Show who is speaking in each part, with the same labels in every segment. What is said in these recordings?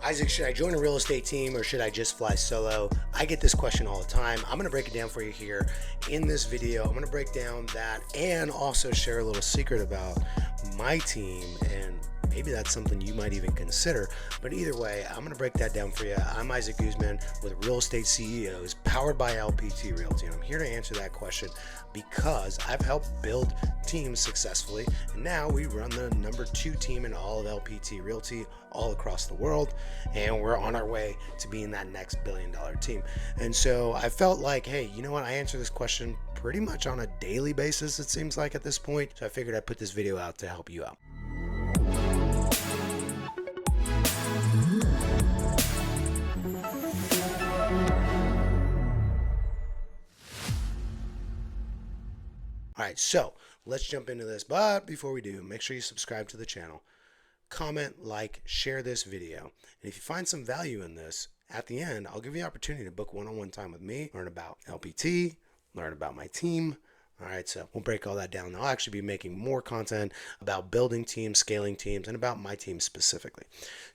Speaker 1: Isaac, should I join a real estate team or should I just fly solo? I get this question all the time. I'm going to break it down for you here in this video. I'm going to break down that and also share a little secret about my team, and maybe that's something you might even consider. But either way, I'm going to break that down for you. I'm Isaac Guzman with Real Estate CEOs, powered by LPT Realty, and I'm here to answer that question because I've helped build teams successfully, and now we run the number 2 team in all of LPT Realty all across the world, and we're on our way to being that next billion-dollar team. And so I felt like, hey, you know what? I answer this question pretty much on a daily basis, it seems like at this point. So I figured I'd put this video out to help you out. All right, so let's jump into this. But before we do, make sure you subscribe to the channel, comment, like, share this video. And if you find some value in this, at the end, I'll give you the opportunity to book one-on-one time with me, learn about LPT, learn about my team. All right, so we'll break all that down. I'll actually be making more content about building teams, scaling teams, and about my team specifically.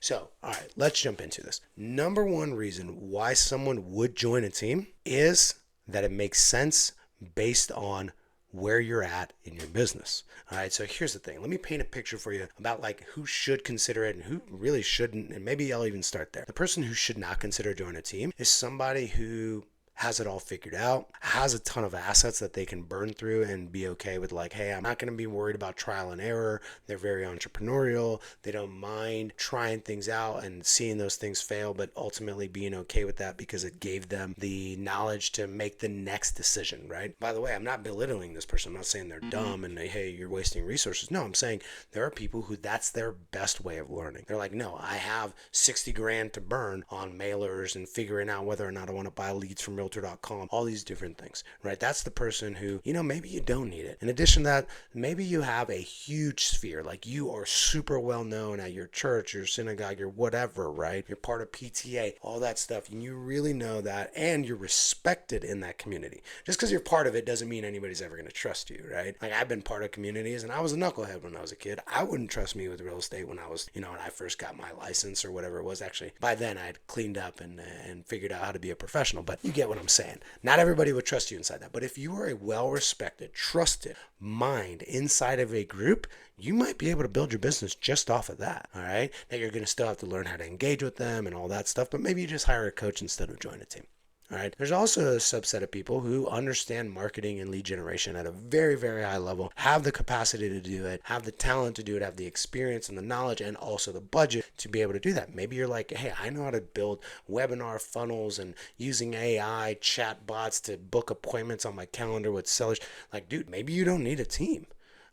Speaker 1: So, all right, let's jump into this. Number one reason why someone would join a team is that it makes sense based on where you're at in your business. All right, so here's the thing. Let me paint a picture for you about like who should consider it and who really shouldn't, and maybe I'll even start there. The person who should not consider joining a team is somebody who has it all figured out, has a ton of assets that they can burn through and be okay with, like, hey, I'm not going to be worried about trial and error. They're very entrepreneurial. They don't mind trying things out and seeing those things fail, but ultimately being okay with that because it gave them the knowledge to make the next decision, right? By the way, I'm not belittling this person. I'm not saying they're dumb and hey, you're wasting resources. No, I'm saying there are people who that's their best way of learning. They're like, no, I have 60 grand to burn on mailers and figuring out whether or not I want to buy leads from realtor.com, all these different things, right? That's the person who, maybe you don't need it. In addition to that, maybe you have a huge sphere, like you are super well known at your church, your synagogue, your whatever, right? You're part of PTA, all that stuff, and you really know that, and you're respected in that community. Just because you're part of it doesn't mean anybody's ever going to trust you, right? Like I've been part of communities, and I was a knucklehead when I was a kid. I wouldn't trust me with real estate when I was, when I first got my license or whatever it was. Actually, by then I'd cleaned up and figured out how to be a professional, but you get what I'm saying. Not everybody would trust you inside that, but if you are a well-respected, trusted mind inside of a group, you might be able to build your business just off of that, all right? Now, you're going to still have to learn how to engage with them and all that stuff, but maybe you just hire a coach instead of join a team. All right. There's also a subset of people who understand marketing and lead generation at a very, very high level, have the capacity to do it, have the talent to do it, have the experience and the knowledge and also the budget to be able to do that. Maybe you're like, hey, I know how to build webinar funnels and using AI chat bots to book appointments on my calendar with sellers. Like, dude, maybe you don't need a team.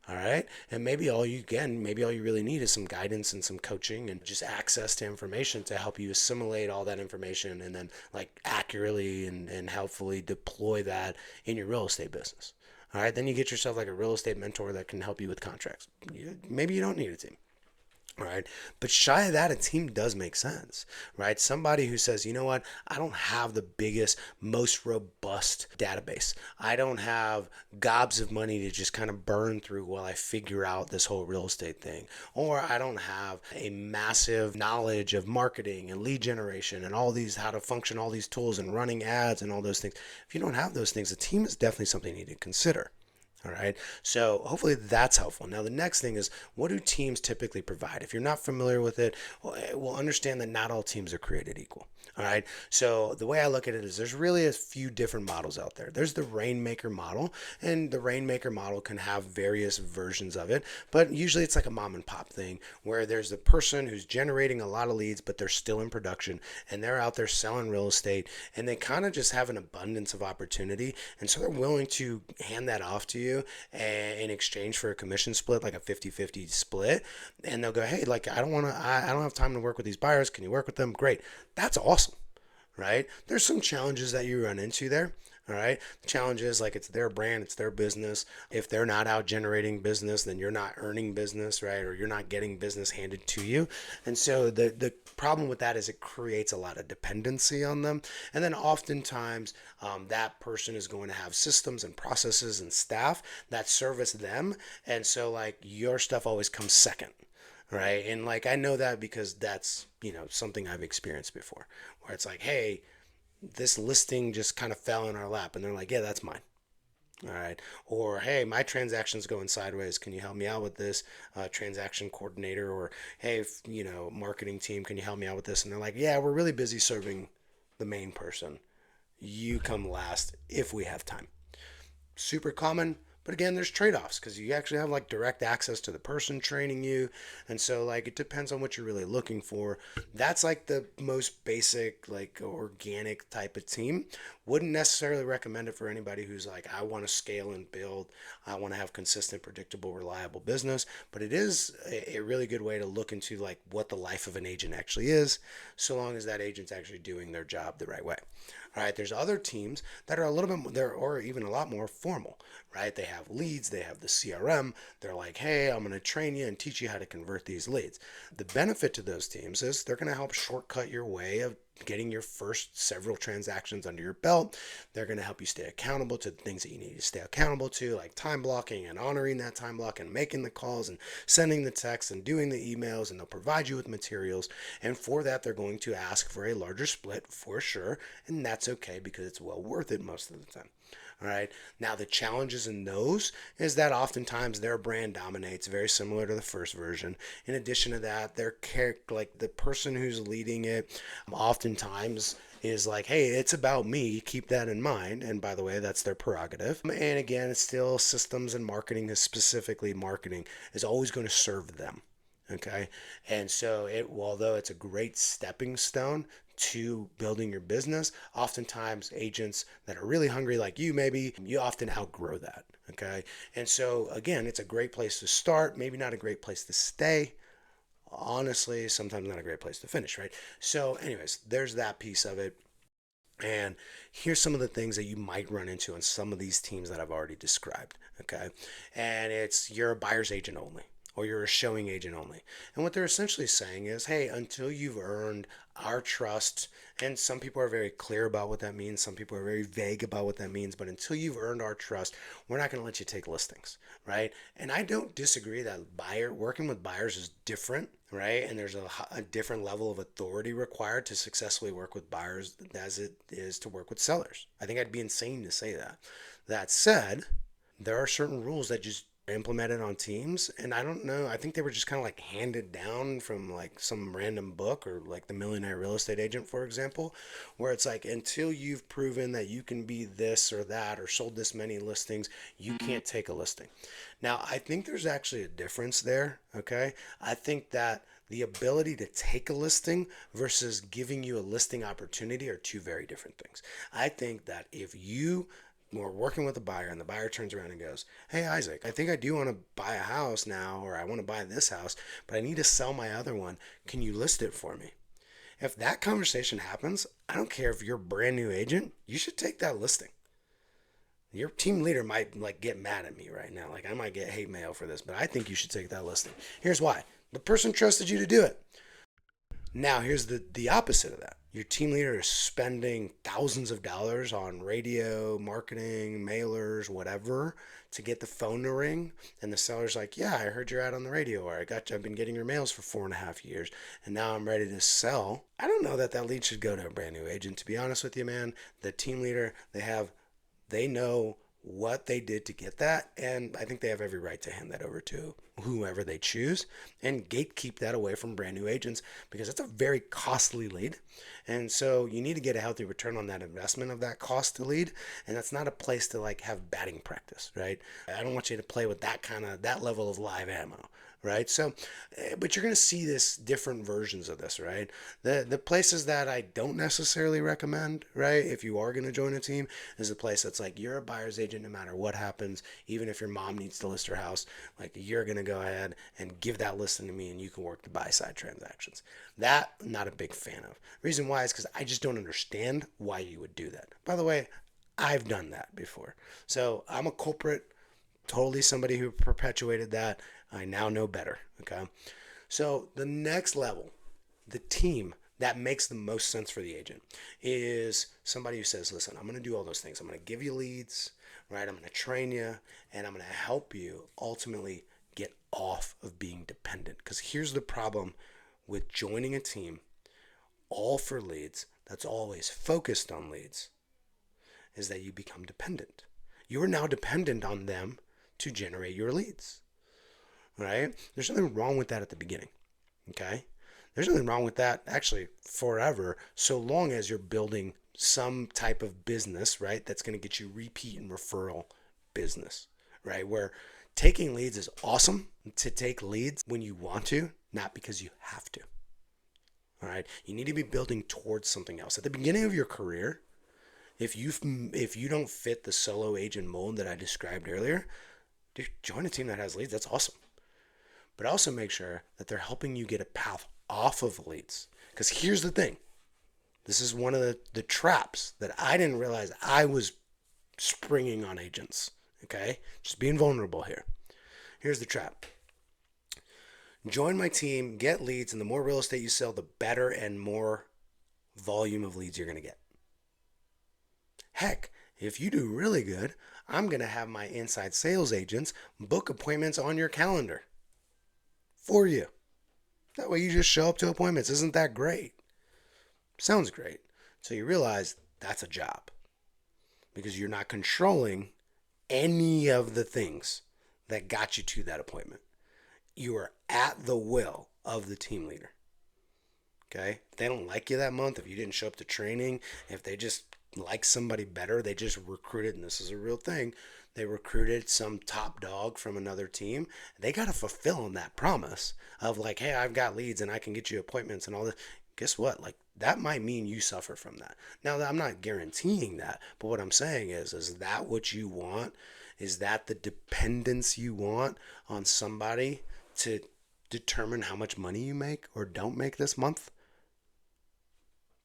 Speaker 1: All right. And maybe all you really need is some guidance and some coaching and just access to information to help you assimilate all that information and then like accurately and helpfully deploy that in your real estate business. All right. Then you get yourself like a real estate mentor that can help you with contracts. Maybe you don't need a team. Right. But shy of that, a team does make sense, right? Somebody who says, you know what, I don't have the biggest, most robust database. I don't have gobs of money to just kind of burn through while I figure out this whole real estate thing. Or I don't have a massive knowledge of marketing and lead generation and all these, how to function all these tools and running ads and all those things. If you don't have those things, a team is definitely something you need to consider. All right. So hopefully that's helpful. Now, the next thing is, what do teams typically provide? If you're not familiar with it, we'll understand that not all teams are created equal. All right. So the way I look at it is there's really a few different models out there. There's the Rainmaker model, and the Rainmaker model can have various versions of it, but usually it's like a mom and pop thing where there's the person who's generating a lot of leads, but they're still in production and they're out there selling real estate and they kind of just have an abundance of opportunity. And so they're willing to hand that off to you in exchange for a commission split, like a 50-50 split. And they'll go, hey, like, I don't have time to work with these buyers. Can you work with them? Great. That's awesome. Right? There's some challenges that you run into there. All right. The challenge is like it's their brand, it's their business. If they're not out generating business, then you're not earning business, right? Or you're not getting business handed to you. And so the problem with that is it creates a lot of dependency on them. And then oftentimes that person is going to have systems and processes and staff that service them. And so like your stuff always comes second. right? And like I know that because that's, something I've experienced before, where it's like, hey, this listing just kind of fell in our lap, and they're like, yeah, that's mine. All right. Or, hey, my transaction's going sideways. Can you help me out with this? Transaction coordinator, or, hey, marketing team, can you help me out with this? And they're like, yeah, we're really busy serving the main person. You come last if we have time. Super common. But again, there's trade-offs because you actually have like direct access to the person training you. And so like it depends on what you're really looking for. That's like the most basic, like organic type of team. Wouldn't necessarily recommend it for anybody who's like, I want to scale and build. I want to have consistent, predictable, reliable business. But it is a really good way to look into like what the life of an agent actually is, so long as that agent's actually doing their job the right way. All right, there's other teams that are a little bit more, or even a lot more formal, right? They have leads, they have the CRM. They're like, hey, I'm going to train you and teach you how to convert these leads. The benefit to those teams is they're going to help shortcut your way of getting your first several transactions under your belt. They're going to help you stay accountable to the things that you need to stay accountable to, like time blocking and honoring that time block and making the calls and sending the texts and doing the emails, and they'll provide you with materials. And for that, they're going to ask for a larger split for sure. And that's okay because it's well worth it most of the time. All right. Now, the challenges in those is that oftentimes their brand dominates, very similar to the first version. In addition to that, their character, like the person who's leading it, oftentimes is like, hey, it's about me. Keep that in mind. And by the way, that's their prerogative. And again, it's still systems and marketing, is specifically marketing, is always going to serve them. Okay. And so although it's a great stepping stone to building your business, oftentimes agents that are really hungry like you, maybe you often outgrow that. Okay. And so again, it's a great place to start, maybe not a great place to stay. Honestly, sometimes not a great place to finish, right? So anyways, there's that piece of it. And here's some of the things that you might run into in some of these teams that I've already described. Okay. And it's you're a buyer's agent only, or you're a showing agent only. And what they're essentially saying is, hey, until you've earned our trust, and some people are very clear about what that means, some people are very vague about what that means, but until you've earned our trust, we're not going to let you take listings, right? And I don't disagree that working with buyers is different, right? And there's a different level of authority required to successfully work with buyers as it is to work with sellers. I think I'd be insane to say that. That said, there are certain rules that just implemented on teams, and I don't know, I think they were just kind of like handed down from like some random book, or like the Millionaire Real Estate Agent, for example, where it's like, until you've proven that you can be this or that or sold this many listings, you can't take a listing. Now, I think there's actually a difference there. Okay, I think that the ability to take a listing versus giving you a listing opportunity are two very different things. I think that if you we're working with a buyer and the buyer turns around and goes, hey, Isaac, I think I do want to buy a house now, or I want to buy this house, but I need to sell my other one. Can you list it for me? If that conversation happens, I don't care if you're a brand new agent, you should take that listing. Your team leader might like get mad at me right now. Like I might get hate mail for this, but I think you should take that listing. Here's why. The person trusted you to do it. Now, here's the opposite of that. Your team leader is spending thousands of dollars on radio, marketing, mailers, whatever, to get the phone to ring. And the seller's like, yeah, I heard your ad on the radio, or I've been getting your mails for 4.5 years, and now I'm ready to sell. I don't know that lead should go to a brand new agent. To be honest with you, man, the team leader, they know what they did to get that, and I think they have every right to hand that over to whoever they choose and gatekeep that away from brand new agents, because it's a very costly lead. And so you need to get a healthy return on that investment of that cost to lead, and that's not a place to like have batting practice, right? I don't want you to play with that level of live ammo, right? So but you're going to see this different versions of this, right? The places that I don't necessarily recommend, right, if you are going to join a team, is a place that's like, you're a buyer's agent no matter what happens. Even if your mom needs to list her house, like, you're going to go ahead and give that listing to me, and you can work the buy side transactions. That I'm not a big fan of. Reason why is because I just don't understand why you would do that. By the way, I've done that before, so I'm a culprit. Totally somebody who perpetuated that. I now know better. Okay. So the next level, the team that makes the most sense for the agent, is somebody who says, listen, I'm going to do all those things. I'm going to give you leads, right? I'm going to train you, and I'm going to help you ultimately get off of being dependent. Because here's the problem with joining a team all for leads that's always focused on leads, is that you become dependent. You are now dependent on them to generate your leads, right? There's nothing wrong with that at the beginning, okay? There's nothing wrong with that actually forever, so long as you're building some type of business, right, that's going to get you repeat and referral business, right? Where taking leads is awesome, to take leads when you want to, not because you have to. All right, you need to be building towards something else. At the beginning of your career, if you don't fit the solo agent mold that I described earlier, dude, join a team that has leads. That's awesome. But also make sure that they're helping you get a path off of leads. Because here's the thing. This is one of the traps that I didn't realize I was springing on agents. Okay? Just being vulnerable here. Here's the trap. Join my team, get leads, and the more real estate you sell, the better and more volume of leads you're going to get. Heck, if you do really good, I'm going to have my inside sales agents book appointments on your calendar for you. That way you just show up to appointments. Isn't that great? Sounds great. So you realize that's a job because you're not controlling any of the things that got you to that appointment. You are at the will of the team leader. Okay? If they don't like you that month, if you didn't show up to training, if they just like somebody better, they just recruited, and this is a real thing, they recruited some top dog from another team, they got to fulfill on that promise of like, hey, I've got leads and I can get you appointments and all that. Guess what? Like, that might mean you suffer from that. Now, I'm not guaranteeing that, but what I'm saying is that what you want? Is that the dependence you want on somebody to determine how much money you make or don't make this month?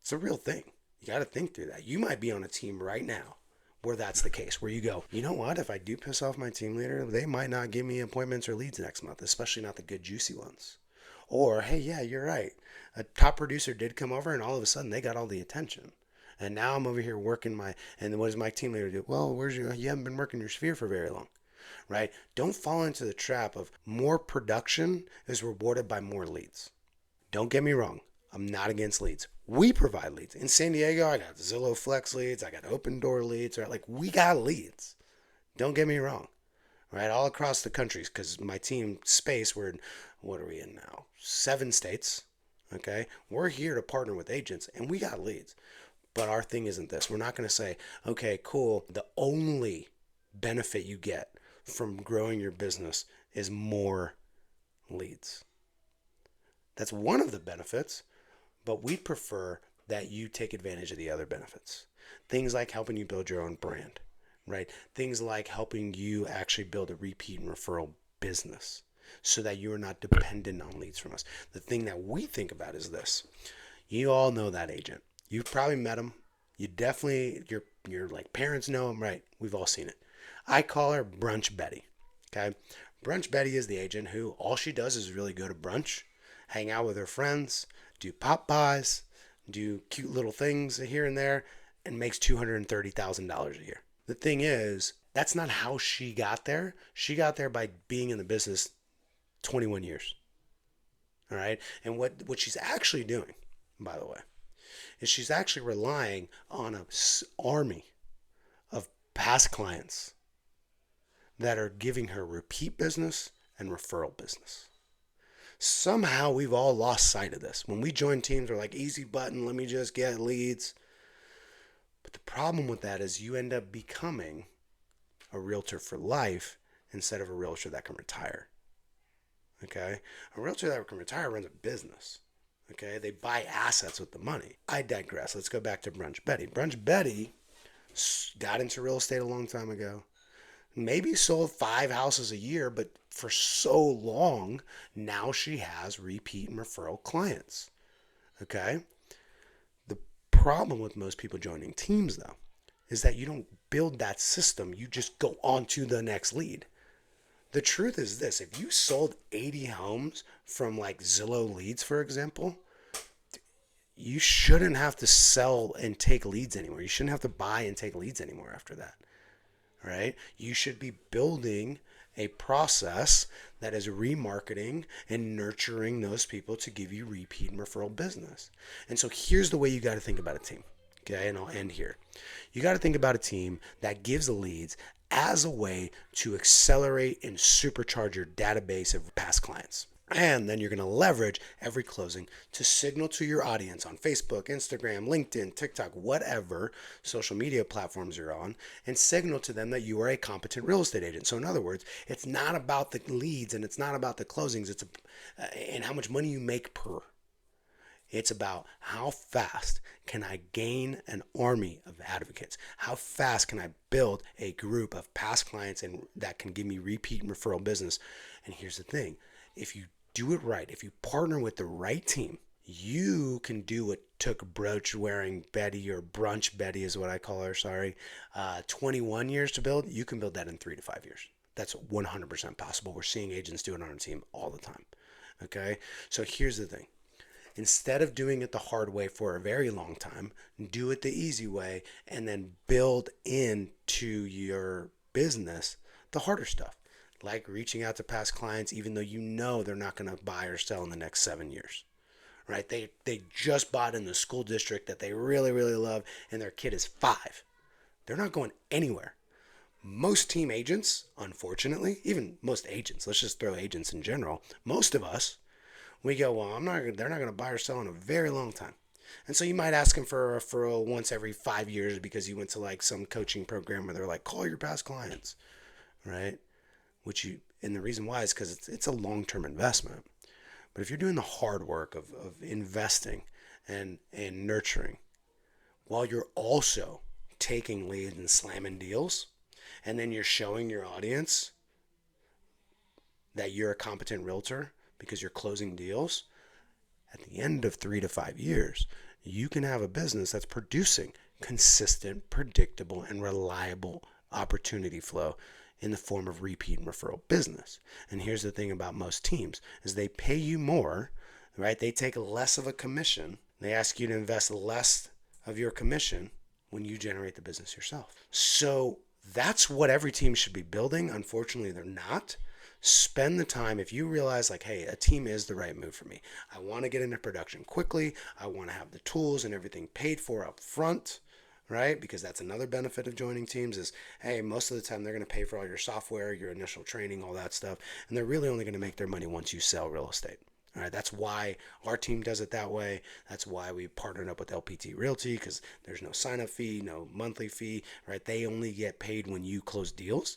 Speaker 1: It's a real thing. You got to think through that. You might be on a team right now where that's the case, where you go, you know what? If I do piss off my team leader, they might not give me appointments or leads next month, especially not the good, juicy ones. Or, hey, yeah, you're right. A top producer did come over and all of a sudden they got all the attention. And now I'm over here working and what does my team leader do? Well, you haven't been working your sphere for very long. Right? Don't fall into the trap of more production is rewarded by more leads. Don't get me wrong. I'm not against leads. We provide leads. In San Diego, I got Zillow Flex leads. I got Open Door leads. Right? Like, we got leads. Don't get me wrong. Right? All across the country, because my team space, we're in, what are we in now? 7 states. Okay? We're here to partner with agents, and we got leads. But our thing isn't this. We're not going to say, okay, cool. The only benefit you get from growing your business is more leads. That's one of the benefits, but we prefer that you take advantage of the other benefits. Things like helping you build your own brand, right? Things like helping you actually build a repeat and referral business so that you are not dependent on leads from us. The thing that we think about is this. You all know that agent. You've probably met him. You definitely, your like parents know him, right? We've all seen it. I call her Brunch Betty. Okay? Brunch Betty is the agent who all she does is really go to brunch, hang out with her friends, do pop buys, do cute little things here and there, and makes $230,000 a year. The thing is, that's not how she got there. She got there by being in the business 21 years. All right? And what she's actually doing, by the way, is she's actually relying on an army of past clients that are giving her repeat business and referral business. Somehow we've all lost sight of this. When we join teams, we're like, easy button, let me just get leads. But the problem with that is you end up becoming a realtor for life instead of a realtor that can retire. Okay? A realtor that can retire runs a business. Okay? They buy assets with the money. I digress. Let's go back to Brunch Betty. Brunch Betty got into real estate a long time ago. Maybe sold 5 houses a year, but for so long, now she has repeat and referral clients. Okay? The problem with most people joining teams, though, is that you don't build that system. You just go on to the next lead. The truth is this. If you sold 80 homes from like Zillow leads, for example, you shouldn't have to sell and take leads anymore. You shouldn't have to buy and take leads anymore after that. Right? You should be building a process that is remarketing and nurturing those people to give you repeat and referral business. And so here's the way you got to think about a team. Okay, and I'll end here. You got to think about a team that gives leads as a way to accelerate and supercharge your database of past clients. And then you're going to leverage every closing to signal to your audience on Facebook, Instagram, LinkedIn, TikTok, whatever social media platforms you're on, and signal to them that you are a competent real estate agent. So in other words, it's not about the leads and it's not about the closings, and how much money you make per. It's about how fast can I gain an army of advocates? How fast can I build a group of past clients and that can give me repeat and referral business? And here's the thing. If you do it right, if you partner with the right team, you can do what took brooch wearing Betty, or Brunch Betty is what I call her, 21 years to build. You can build that in 3 to 5 years. That's 100% possible. We're seeing agents do it on our team all the time. Okay? So here's the thing. Instead of doing it the hard way for a very long time, do it the easy way and then build into your business the harder stuff, like reaching out to past clients even though you know they're not going to buy or sell in the next 7 years. Right? They just bought in the school district that they really, really love and their kid is 5. They're not going anywhere. Most team agents, unfortunately, even most agents, let's just throw agents in general, most of us, we go, well, they're not going to buy or sell in a very long time. And so you might ask them for a referral once every 5 years because you went to like some coaching program where they're like, call your past clients, right? And the reason why is because it's a long-term investment. But if you're doing the hard work of investing and nurturing while you're also taking leads and slamming deals, and then you're showing your audience that you're a competent realtor because you're closing deals, at the end of 3 to 5 years, you can have a business that's producing consistent, predictable, and reliable opportunity flow in the form of repeat and referral business. And here's the thing about most teams is they pay you more, right? They take less of a commission. They ask you to invest less of your commission when you generate the business yourself. So that's what every team should be building. Unfortunately, they're not. Spend the time. If you realize like, hey, a team is the right move for me. I want to get into production quickly. I want to have the tools and everything paid for up front, right? Because that's another benefit of joining teams is, hey, most of the time they're going to pay for all your software, your initial training, all that stuff. And they're really only going to make their money once you sell real estate. All right, that's why our team does it that way. That's why we partnered up with LPT Realty, because there's no sign-up fee, no monthly fee, right? They only get paid when you close deals.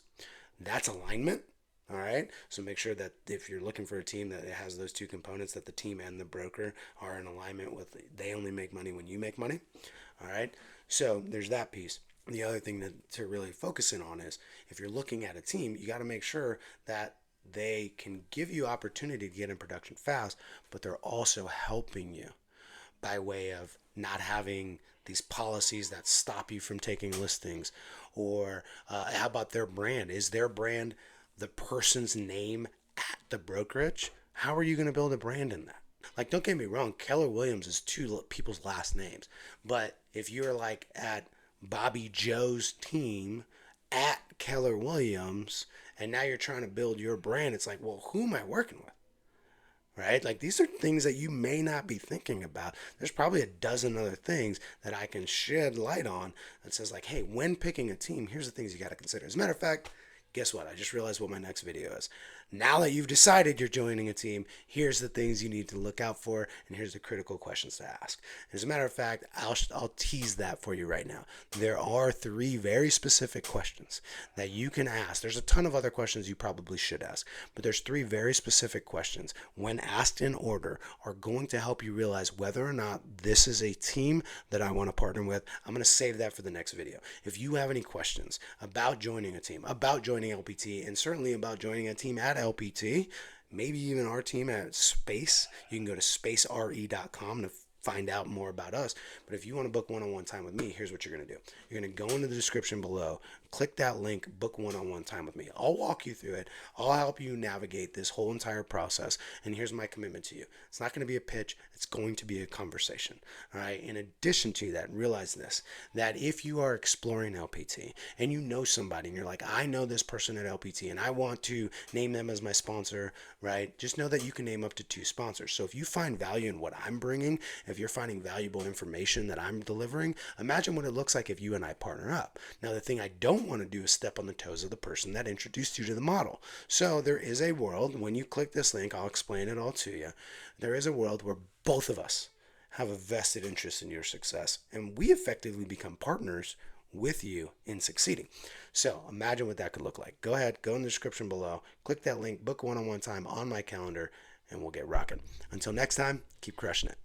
Speaker 1: That's alignment. All right. So make sure that if you're looking for a team that it has those two components, that the team and the broker are in alignment with, they only make money when you make money. All right. So there's that piece. The other thing to really focus in on is if you're looking at a team, you got to make sure that they can give you opportunity to get in production fast, but they're also helping you by way of not having these policies that stop you from taking listings. Or how about their brand? Is their brand the person's name at the brokerage? How are you going to build a brand in that? Like, don't get me wrong, Keller Williams is 2 people's last names. But if you're like at Bobby Joe's team at Keller Williams, and now you're trying to build your brand, it's like, well, who am I working with? Right? Like, these are things that you may not be thinking about. There's probably a dozen other things that I can shed light on that says like, hey, when picking a team, here's the things you got to consider. As a matter of fact, guess what? I just realized what my next video is. Now that you've decided you're joining a team, here's the things you need to look out for, and here's the critical questions to ask. As a matter of fact, I'll tease that for you right now. There are 3 very specific questions that you can ask. There's a ton of other questions you probably should ask, but there's 3 very specific questions, when asked in order, are going to help you realize whether or not this is a team that I want to partner with. I'm going to save that for the next video. If you have any questions about joining a team, about joining LPT, and certainly about joining a team at LPT, maybe even our team at Space, you can go to spacere.com to find out more about us. But if you want to book one-on-one time with me, here's what you're going to do. You're going to go into the description below, click that link, book one-on-one time with me. I'll walk you through it. I'll help you navigate this whole entire process. And here's my commitment to you. It's not going to be a pitch. It's going to be a conversation. All right. In addition to that, realize this, that if you are exploring LPT and you know somebody and you're like, I know this person at LPT and I want to name them as my sponsor, right? Just know that you can name up to 2 sponsors. So if you find value in what I'm bringing, if you're finding valuable information that I'm delivering, imagine what it looks like if you and I partner up. Now, the thing I don't want to do is step on the toes of the person that introduced you to the model. So there is a world, when you click this link, I'll explain it all to you. There is a world where both of us have a vested interest in your success, and we effectively become partners with you in succeeding. So imagine what that could look like. Go ahead, go in the description below, click that link, book one-on-one time on my calendar, and we'll get rocking. Until next time, keep crushing it.